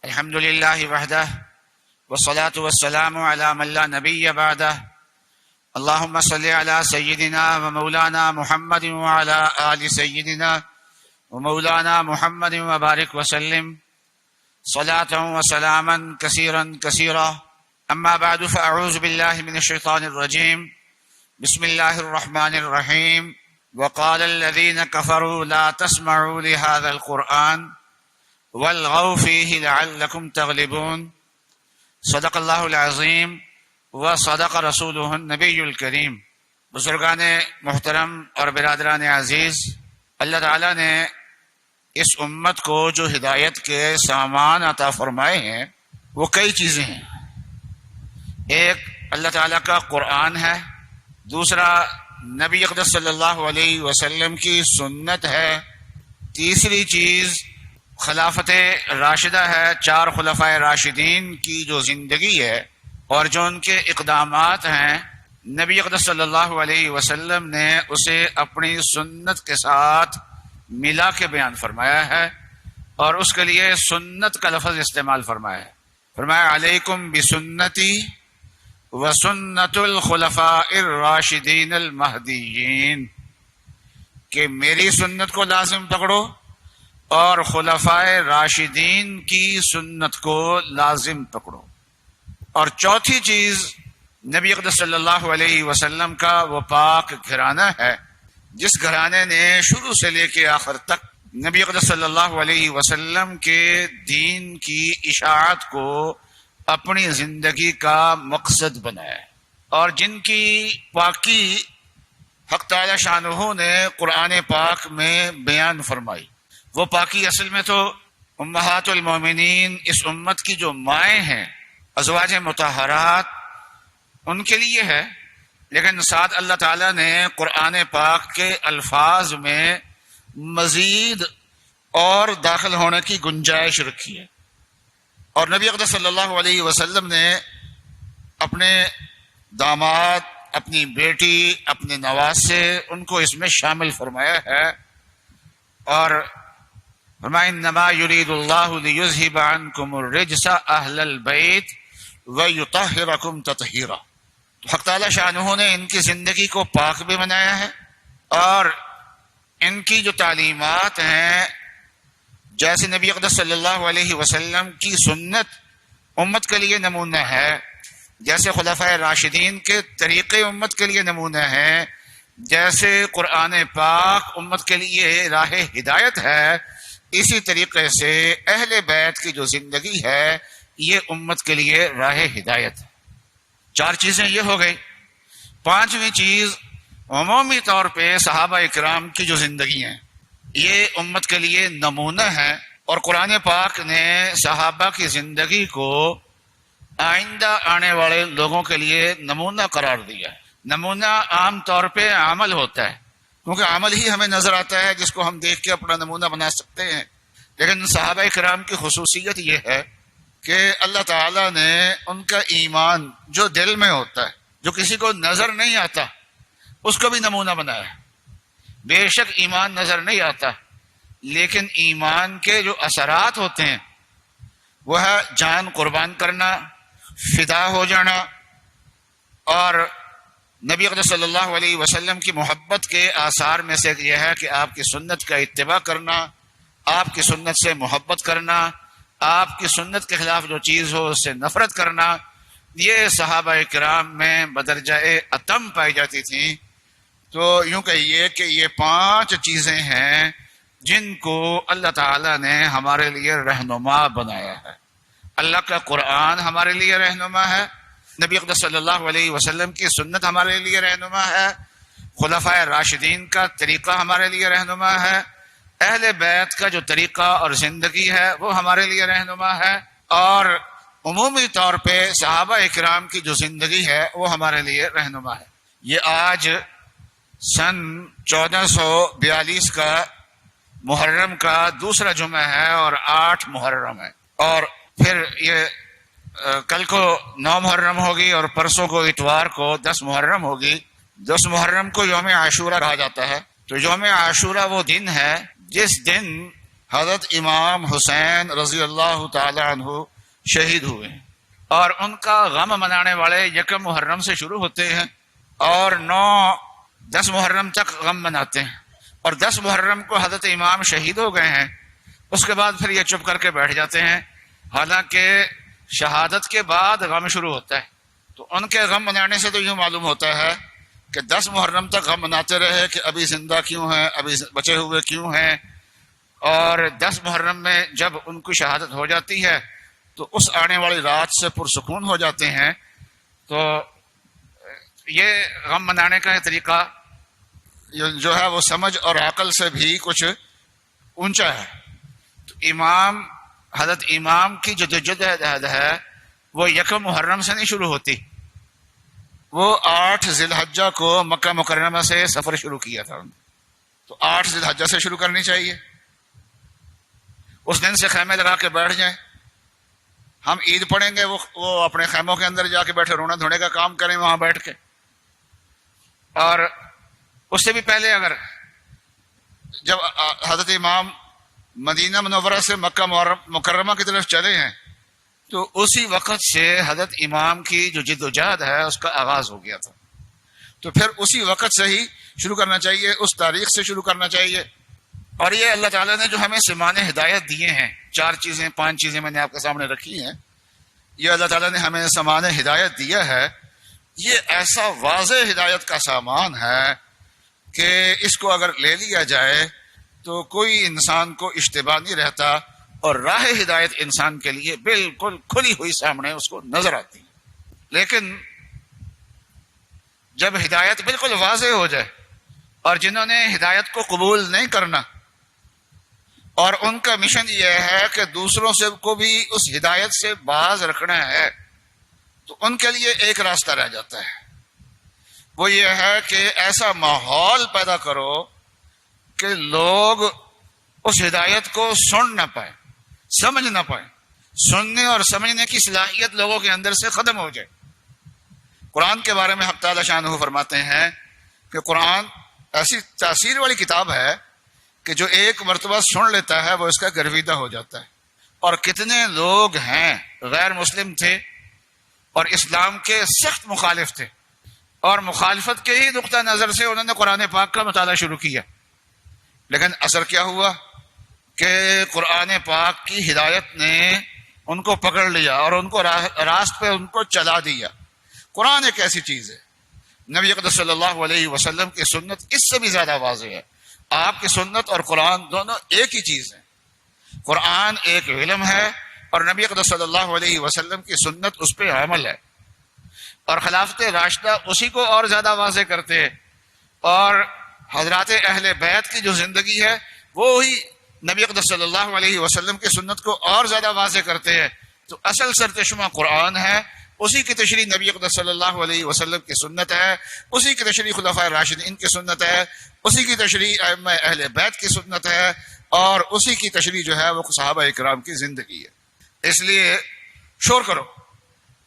الحمد لله وحده والصلاة والسلام على من لا نبي بعده اللهم صل على سيدنا ومولانا محمد وعلى آل سيدنا ومولانا محمد وبارك وسلم صلاة وسلاما كثيرا كثيرا. أما بعد فأعوذ بالله من الشيطان الرجيم. بسم الله الرحمن الرحيم. وقال الذين كفروا لا تسمعوا لهذا القرآن والغوا فيه لعلكم تغلبون. صدق اللہ العظیم و صدق رسولہ النبی الکریم. بزرگان محترم اور برادران عزیز، اللہ تعالیٰ نے اس امت کو جو ہدایت کے سامان عطا فرمائے ہیں وہ کئی چیزیں ہیں. ایک اللہ تعالیٰ کا قرآن ہے، دوسرا نبی اقدس صلی اللہ علیہ وسلم کی سنت ہے، تیسری چیز خلافت راشدہ ہے، 4 خلفائے راشدین کی جو زندگی ہے اور جو ان کے اقدامات ہیں، نبی اقدس صلی اللہ علیہ وسلم نے اسے اپنی سنت کے ساتھ ملا کے بیان فرمایا ہے اور اس کے لیے سنت کا لفظ استعمال فرمایا ہے. فرمایا علیکم بسنتی وسنت الخلفاء الراشدین المہدیین، کہ میری سنت کو لازم پکڑو اور خلفائے راشدین کی سنت کو لازم پکڑو. اور چوتھی چیز نبی اقدس صلی اللہ علیہ وسلم کا وہ پاک گھرانہ ہے جس گھرانے نے شروع سے لے کے آخر تک نبی اقدس صلی اللہ علیہ وسلم کے دین کی اشاعت کو اپنی زندگی کا مقصد بنایا ہے اور جن کی پاکی حق تعالی شانہ نے قرآن پاک میں بیان فرمائی. وہ پاکی اصل میں تو امہات المومنین اس امت کی جو مائیں ہیں، ازواج مطہرات، ان کے لیے ہے، لیکن ساتھ اللہ تعالیٰ نے قرآن پاک کے الفاظ میں مزید اور داخل ہونے کی گنجائش رکھی ہے. اور نبی اقدس صلی اللہ علیہ وسلم نے اپنے داماد، اپنی بیٹی، اپنے نواسے، ان کو اس میں شامل فرمایا ہے. اور فرمایا انما یرید اللہ لیذھب عنکم الرجس اہل البیت ویطہرکم تطہیرا. حق تعالی شانہ نے ان کی زندگی کو پاک بھی بنایا ہے اور ان کی جو تعلیمات ہیں، جیسے نبی اقدس صلی اللہ علیہ وسلم کی سنت امت کے لیے نمونہ ہے، جیسے خلفائے راشدین کے طریقے امت کے لیے نمونہ ہے، جیسے قرآن پاک امت کے لیے راہ ہدایت ہے، اسی طریقے سے اہل بیت کی جو زندگی ہے یہ امت کے لیے راہ ہدایت ہے. 4 چیزیں یہ ہو گئی. 5ویں چیز عمومی طور پہ صحابہ اکرام کی جو زندگی ہیں یہ امت کے لیے نمونہ ہے اور قرآن پاک نے صحابہ کی زندگی کو آئندہ آنے والے لوگوں کے لیے نمونہ قرار دیا ہے. نمونہ عام طور پہ عمل ہوتا ہے، کیونکہ عمل ہی ہمیں نظر آتا ہے جس کو ہم دیکھ کے اپنا نمونہ بنا سکتے ہیں. لیکن صحابہ کرام کی خصوصیت یہ ہے کہ اللہ تعالیٰ نے ان کا ایمان جو دل میں ہوتا ہے، جو کسی کو نظر نہیں آتا، اس کو بھی نمونہ بنایا ہے. بے شک ایمان نظر نہیں آتا، لیکن ایمان کے جو اثرات ہوتے ہیں وہ ہے جان قربان کرنا، فدا ہو جانا، اور نبی اقدس صلی اللہ علیہ وسلم کی محبت کے آثار میں سے یہ ہے کہ آپ کی سنت کا اتباع کرنا، آپ کی سنت سے محبت کرنا، آپ کی سنت کے خلاف جو چیز ہو اس سے نفرت کرنا. یہ صحابہ کرام میں بدرجہ اتم پائی جاتی تھیں. تو یوں کہیے کہ یہ 5 چیزیں ہیں جن کو اللہ تعالیٰ نے ہمارے لیے رہنما بنایا ہے. اللہ کا قرآن ہمارے لیے رہنما ہے، نبی اقدس صلی اللہ علیہ وسلم کی سنت ہمارے لیے رہنما ہے، خلفائے راشدین کا طریقہ ہمارے لیے رہنما ہے، اہل بیت کا جو طریقہ اور زندگی ہے وہ ہمارے لیے رہنما ہے، اور عمومی طور پہ صحابہ اکرام کی جو زندگی ہے وہ ہمارے لیے رہنما ہے. یہ آج سن 1442 کا محرم کا دوسرا جمعہ ہے اور 8 محرم ہے، اور پھر یہ کل کو 9 محرم ہوگی اور پرسوں کو اتوار کو 10 محرم ہوگی. 10 محرم کو یوم عاشورہ کہا جاتا ہے. تو یوم عاشورہ وہ دن ہے جس دن حضرت امام حسین رضی اللہ تعالی عنہ شہید ہوئے ہیں، اور ان کا غم منانے والے یکم محرم سے شروع ہوتے ہیں اور 9-10 محرم تک غم مناتے ہیں، اور 10 محرم کو حضرت امام شہید ہو گئے ہیں، اس کے بعد پھر یہ چپ کر کے بیٹھ جاتے ہیں، حالانکہ شہادت کے بعد غم شروع ہوتا ہے۔ تو ان کے غم منانے سے تو یوں معلوم ہوتا ہے کہ 10 محرم تک غم مناتے رہے کہ ابھی زندہ کیوں ہیں، ابھی بچے ہوئے کیوں ہیں، اور 10 محرم میں جب ان کی شہادت ہو جاتی ہے تو اس آنے والی رات سے پرسکون ہو جاتے ہیں۔ تو یہ غم منانے کا طریقہ جو ہے وہ سمجھ اور عقل سے بھی کچھ اونچا ہے۔ تو حضرت امام کی جدوجہد ہے وہ یکم محرم سے نہیں شروع ہوتی، وہ 8 ذی الحجہ کو مکہ مکرمہ سے سفر شروع کیا تھا، تو 8 ذی الحجہ سے شروع کرنی چاہیے۔ اس دن سے خیمے لگا کے بیٹھ جائیں، ہم عید پڑھیں گے، وہ اپنے خیموں کے اندر جا کے بیٹھے رونا دھونے کا کام کریں وہاں بیٹھ کے، اور اس سے بھی پہلے اگر جب حضرت امام مدینہ منورہ سے مکہ مکرمہ کی طرف چلے ہیں تو اسی وقت سے حضرت امام کی جو جد و جہد ہے اس کا آغاز ہو گیا تھا، تو پھر اسی وقت سے ہی شروع کرنا چاہیے، اس تاریخ سے شروع کرنا چاہیے۔ اور یہ اللہ تعالیٰ نے جو ہمیں سمان ہدایت دیے ہیں، 5 چیزیں میں نے آپ کے سامنے رکھی ہیں، یہ اللہ تعالیٰ نے ہمیں سمان ہدایت دیا ہے، یہ ایسا واضح ہدایت کا سامان ہے کہ اس کو اگر لے لیا جائے تو کوئی انسان کو اشتباہ نہیں رہتا، اور راہ ہدایت انسان کے لیے بالکل کھلی ہوئی سامنے اس کو نظر آتی ہے۔ لیکن جب ہدایت بالکل واضح ہو جائے اور جنہوں نے ہدایت کو قبول نہیں کرنا اور ان کا مشن یہ ہے کہ دوسروں سے کو بھی اس ہدایت سے باز رکھنا ہے، تو ان کے لیے ایک راستہ رہ جاتا ہے، وہ یہ ہے کہ ایسا ماحول پیدا کرو کہ لوگ اس ہدایت کو سن نہ پائے، سمجھ نہ پائے، سننے اور سمجھنے کی صلاحیت لوگوں کے اندر سے ختم ہو جائے۔ قرآن کے بارے میں حق تعالی شانہ فرماتے ہیں کہ قرآن ایسی تاثیر والی کتاب ہے کہ جو ایک مرتبہ سن لیتا ہے وہ اس کا گرویدہ ہو جاتا ہے۔ اور کتنے لوگ ہیں غیر مسلم تھے اور اسلام کے سخت مخالف تھے، اور مخالفت کے ہی نقطہ نظر سے انہوں نے قرآن پاک کا مطالعہ شروع کیا، لیکن اثر کیا ہوا کہ قرآن پاک کی ہدایت نے ان کو پکڑ لیا اور ان کو راست پہ ان کو چلا دیا۔ قرآن ایک ایسی چیز ہے، نبی اقدس صلی اللہ علیہ وسلم کی سنت اس سے بھی زیادہ واضح ہے۔ آپ کی سنت اور قرآن دونوں ایک ہی چیز ہیں، قرآن ایک علم ہے اور نبی اقدس صلی اللہ علیہ وسلم کی سنت اس پہ عمل ہے، اور خلافت راشدہ اسی کو اور زیادہ واضح کرتے ہیں، اور حضرات اہل بیت کی جو زندگی ہے وہی نبی اقدس صلی اللہ علیہ وسلم کی سنت کو اور زیادہ واضح کرتے ہیں۔ تو اصل سرچشمہ قرآن ہے، اسی کی تشریح نبی اقدس صلی اللہ علیہ وسلم کی سنت ہے، اسی کی تشریح خلفائے راشدین کی سنت ہے، اسی کی تشریح ائمہ اہل بیت کی سنت ہے، اور اسی کی تشریح جو ہے وہ صحابہ اکرام کی زندگی ہے۔ اس لیے شور کرو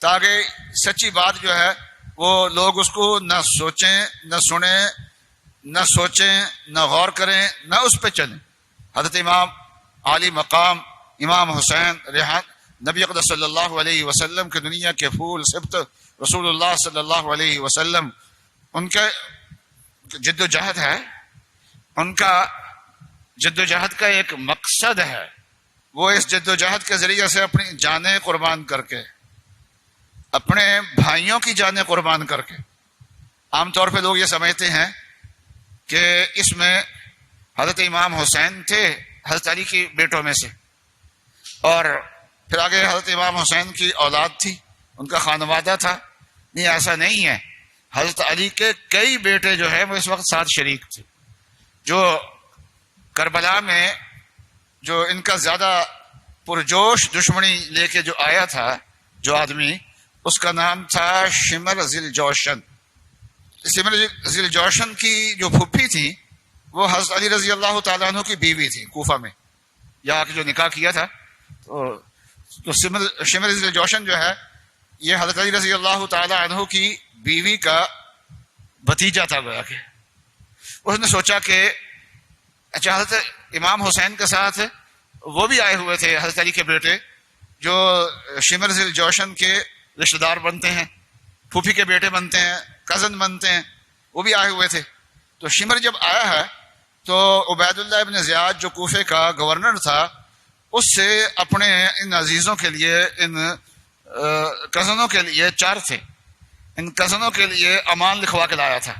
تاکہ سچی بات جو ہے وہ لوگ اس کو نہ سوچیں، نہ سنیں، نہ سوچیں، نہ غور کریں، نہ اس پہ چلیں۔ حضرت امام عالی مقام امام حسین ریحان نبی اقدس صلی اللہ علیہ وسلم کے دنیا کے پھول سبت رسول اللہ صلی اللہ علیہ وسلم، ان کا جد و جہد ہے، ان کا جد و جہد کا ایک مقصد ہے، وہ اس جد و جہد کے ذریعے سے اپنی جانیں قربان کر کے، اپنے بھائیوں کی جانیں قربان کر کے، عام طور پہ لوگ یہ سمجھتے ہیں کہ اس میں حضرت امام حسین تھے حضرت علی کی بیٹوں میں سے، اور پھر آگے حضرت امام حسین کی اولاد تھی، ان کا خانوادہ تھا۔ نہیں، ایسا نہیں ہے، حضرت علی کے کئی بیٹے جو ہیں وہ اس وقت ساتھ شریک تھے۔ جو کربلا میں جو ان کا زیادہ پرجوش دشمنی لے کے جو آیا تھا جو آدمی، اس کا نام تھا شمر ذی الجوشن۔ شمر ذی الجوشن کی جو پھپھی تھی وہ حضرت علی رضی اللہ تعالیٰ عنہ کی بیوی تھی، کوفہ میں یہاں کے جو نکاح کیا تھا۔ تو شمر ذی الجوشن جو ہے یہ حضرت علی رضی اللہ تعالیٰ عنہ کی بیوی کا بھتیجا تھا گویا کہ۔ اس نے سوچا کہ اچھا حضرت امام حسین کے ساتھ وہ بھی آئے ہوئے تھے، حضرت علی کے بیٹے جو شمر ذی الجوشن کے رشتہ دار بنتے ہیں، پھوپھی کے بیٹے بنتے ہیں، کزن بنتے ہیں، وہ بھی آئے ہوئے تھے۔ تو شمر جب آیا ہے تو عبید اللہ ابن زیاد جو کوفے کا گورنر تھا، اس سے اپنے ان عزیزوں کے لیے، ان کزنوں کے لیے، چار تھے، ان کزنوں کے لیے امان لکھوا کے لایا تھا،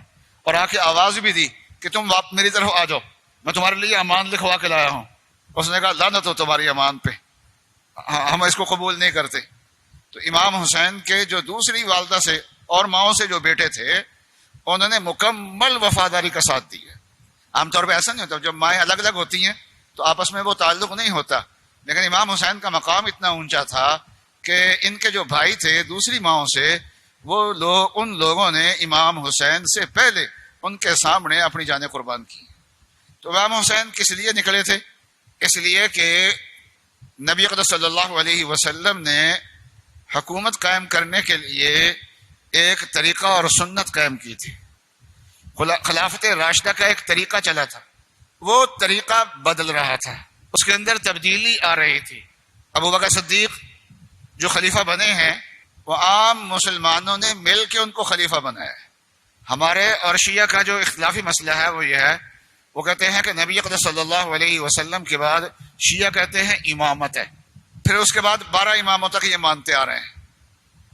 اور آ کے آواز بھی دی کہ تم میری طرف آ جاؤ، میں تمہارے لیے امان لکھوا کے لایا ہوں۔ اس نے کہا لعنت ہو تمہاری امان پہ، ہم اس کو قبول نہیں کرتے۔ تو امام حسین کے جو دوسری والدہ سے اور ماؤں سے جو بیٹے تھے، انہوں نے مکمل وفاداری کا ساتھ دی ہے۔ عام طور پہ ایسا نہیں ہوتا، جب مائیں الگ الگ ہوتی ہیں تو آپس میں وہ تعلق نہیں ہوتا، لیکن امام حسین کا مقام اتنا اونچا تھا کہ ان کے جو بھائی تھے دوسری ماؤں سے، وہ لوگ، ان لوگوں نے امام حسین سے پہلے ان کے سامنے اپنی جانیں قربان کی۔ تو امام حسین کس لیے نکلے تھے؟ اس لیے کہ نبی اقدس صلی اللہ علیہ وسلم نے حکومت قائم کرنے کے لیے ایک طریقہ اور سنت قائم کی تھی۔ خلافت راشدہ کا ایک طریقہ چلا تھا، وہ طریقہ بدل رہا تھا، اس کے اندر تبدیلی آ رہی تھی۔ ابو بکر صدیق جو خلیفہ بنے ہیں، وہ عام مسلمانوں نے مل کے ان کو خلیفہ بنایا ہے۔ ہمارے اور شیعہ کا جو اختلافی مسئلہ ہے وہ یہ ہے، وہ کہتے ہیں کہ نبی اقدس صلی اللہ علیہ وسلم کے بعد شیعہ کہتے ہیں امامت ہے، پھر اس کے بعد 12 اماموں تک یہ مانتے آ رہے ہیں۔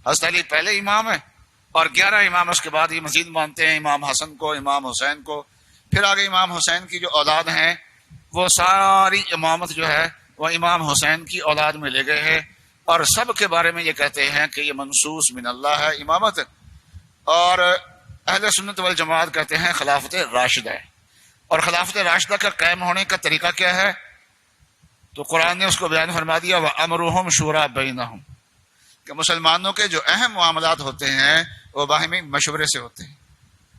حضرت علی پہلے امام ہے اور 11 امام اس کے بعد یہ مزید مانتے ہیں، امام حسن کو، امام حسین کو، پھر آگے امام حسین کی جو اولاد ہیں وہ ساری امامت جو ہے وہ امام حسین کی اولاد میں لے گئے ہیں، اور سب کے بارے میں یہ کہتے ہیں کہ یہ منصوص من اللہ ہے امامت، اور اہل سنت والجماعت کہتے ہیں خلافت راشدہ ہے۔ اور خلافت راشدہ کا قائم ہونے کا طریقہ کیا ہے؟ تو قرآن نے اس کو بیان فرما دیا، وَأَمْرُهُمْ شُورَىٰ بَيْنَهُمْ، کہ مسلمانوں کے جو اہم معاملات ہوتے ہیں وہ باہمی مشورے سے ہوتے ہیں۔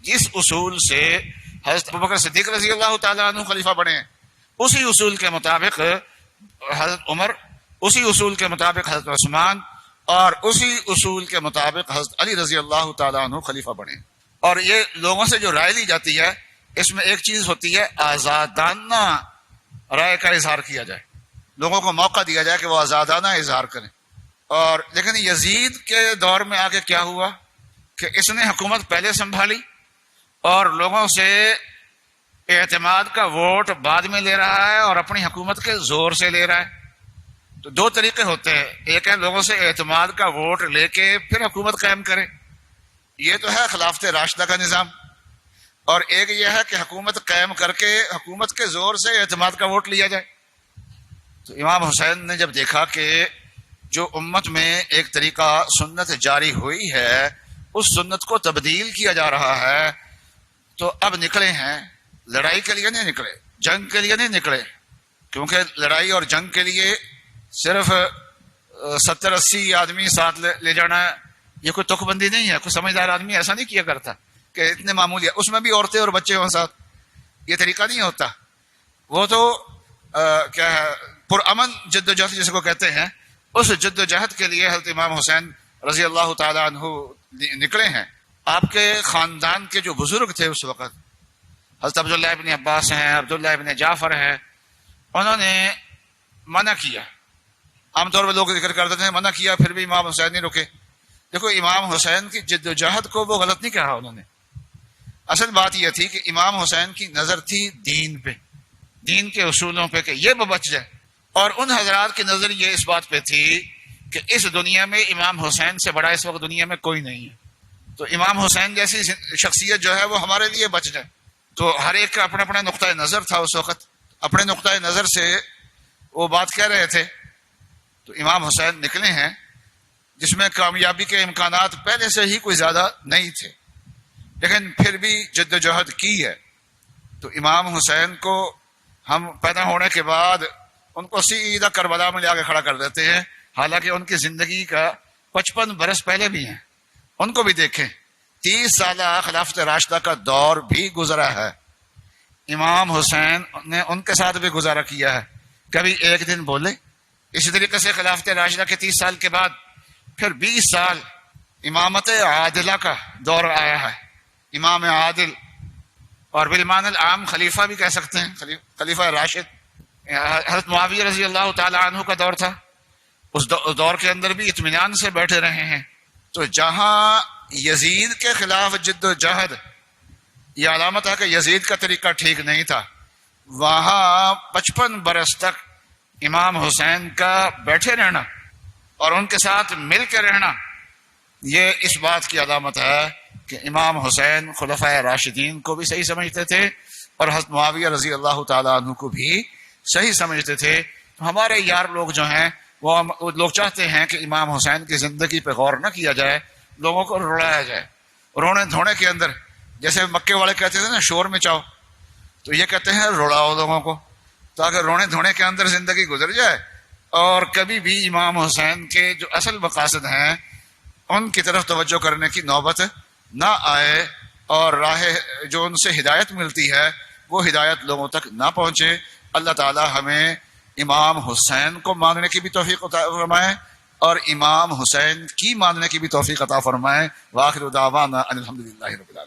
جس اصول سے حضرت ابوبکر صدیق رضی اللہ تعالیٰ عنہ خلیفہ بنے، اسی اصول کے مطابق حضرت عمر، اسی اصول کے مطابق حضرت عثمان، اور اسی اصول کے مطابق حضرت علی رضی اللہ تعالیٰ عنہ خلیفہ بنے۔ اور یہ لوگوں سے جو رائے لی جاتی ہے، اس میں ایک چیز ہوتی ہے آزادانہ رائے کا اظہار کیا جائے، لوگوں کو موقع دیا جائے کہ وہ آزادانہ اظہار کریں۔ اور لیکن یزید کے دور میں آگے کیا ہوا کہ اس نے حکومت پہلے سنبھالی اور لوگوں سے اعتماد کا ووٹ بعد میں لے رہا ہے، اور اپنی حکومت کے زور سے لے رہا ہے۔ تو دو طریقے ہوتے ہیں، ایک ہے لوگوں سے اعتماد کا ووٹ لے کے پھر حکومت قائم کرے، یہ تو ہے خلافت راشدہ کا نظام، اور ایک یہ ہے کہ حکومت قائم کر کے حکومت کے زور سے اعتماد کا ووٹ لیا جائے۔ تو امام حسین نے جب دیکھا کہ جو امت میں ایک طریقہ سنت جاری ہوئی ہے، اس سنت کو تبدیل کیا جا رہا ہے، تو اب نکلے ہیں، لڑائی کے لیے نہیں نکلے، جنگ کے لیے نہیں نکلے، کیونکہ لڑائی اور جنگ کے لیے صرف 70-80 آدمی ساتھ لے جانا یہ کوئی تک بندی نہیں ہے۔ کوئی سمجھدار آدمی ایسا نہیں کیا کرتا کہ اتنے معمولی ہے، اس میں بھی عورتیں اور بچے ہوں ساتھ، یہ طریقہ نہیں ہوتا۔ وہ تو کیا ہے، پرامن جد و جہد جس کو کہتے ہیں، اس جد و جہد کے لیے حضرت امام حسین رضی اللہ تعالیٰ عنہ نکلے ہیں۔ آپ کے خاندان کے جو بزرگ تھے اس وقت، حضرت عبداللہ ابن عباس ہیں، عبداللہ ابن جعفر ہیں، انہوں نے منع کیا۔ عام طور پہ لوگ ذکر کرتے تھے منع کیا، پھر بھی امام حسین نہیں رکے۔ دیکھو امام حسین کی جد و جہد کو وہ غلط نہیں کہا انہوں نے، اصل بات یہ تھی کہ امام حسین کی نظر تھی دین پہ، دین کے اصولوں پہ، کہ یہ بچ جائے، اور ان حضرات کی نظر یہ اس بات پہ تھی کہ اس دنیا میں امام حسین سے بڑا اس وقت دنیا میں کوئی نہیں ہے، تو امام حسین جیسی شخصیت جو ہے وہ ہمارے لیے بچ جائے۔ تو ہر ایک کا اپنا اپنا نقطۂ نظر تھا اس وقت، اپنے نقطۂ نظر سے وہ بات کہہ رہے تھے۔ تو امام حسین نکلے ہیں جس میں کامیابی کے امکانات پہلے سے ہی کوئی زیادہ نہیں تھے، لیکن پھر بھی جد و جہد کی ہے۔ تو امام حسین کو ہم پیدا ہونے کے بعد ان کو سیدھا کربلا میں لے کے کھڑا کر دیتے ہیں، حالانکہ ان کی زندگی کا 55 برس پہلے بھی ہیں، ان کو بھی دیکھیں۔ 30 سالہ خلافت راشدہ کا دور بھی گزرا ہے، امام حسین نے ان کے ساتھ بھی گزارا کیا ہے، کبھی ایک دن بولے۔ اسی طریقے سے خلافت راشدہ کے 30 سال کے بعد پھر 20 سال امامت عادلہ کا دور آیا ہے، امام عادل، اور بالمعنی العام خلیفہ بھی کہہ سکتے ہیں، خلیفہ راشد۔ حضرت معاویہ رضی اللہ تعالی عنہ کا دور تھا، اس دور کے اندر بھی اطمینان سے بیٹھے رہے ہیں. تو جہاں یزید کے خلاف جد و جہد، یہ علامت ہے کہ یزید کا طریقہ ٹھیک نہیں تھا، وہاں 55 برس تک امام حسین کا بیٹھے رہنا اور ان کے ساتھ مل کے رہنا، یہ اس بات کی علامت ہے کہ امام حسین خلفائے راشدین کو بھی صحیح سمجھتے تھے اور حضرت معاویہ رضی اللہ تعالیٰ عنہ کو بھی صحیح سمجھتے تھے. ہمارے یار لوگ جو ہیں وہ لوگ چاہتے ہیں کہ امام حسین کی زندگی پہ غور نہ کیا جائے، لوگوں کو رڑایا جائے. رونے دھونے کے اندر جیسے مکے والے کہتے تھے نا شور مچاؤ، تو یہ کہتے ہیں رڑاؤ لوگوں کو، تاکہ رونے دھونے کے اندر زندگی گزر جائے اور کبھی بھی امام حسین کے جو اصل مقاصد ہیں ان کی طرف توجہ کرنے کی نوبت نہ آئے اور راہ جو ان سے ہدایت ملتی ہے وہ ہدایت لوگوں تک نہ پہنچے. اللہ تعالی ہمیں امام حسین کو ماننے کی بھی توفیق عطا فرمائے اور امام حسین کی ماننے کی بھی توفیق عطا فرمائے. وآخر دعوانا ان الحمدللہ رب العالمین.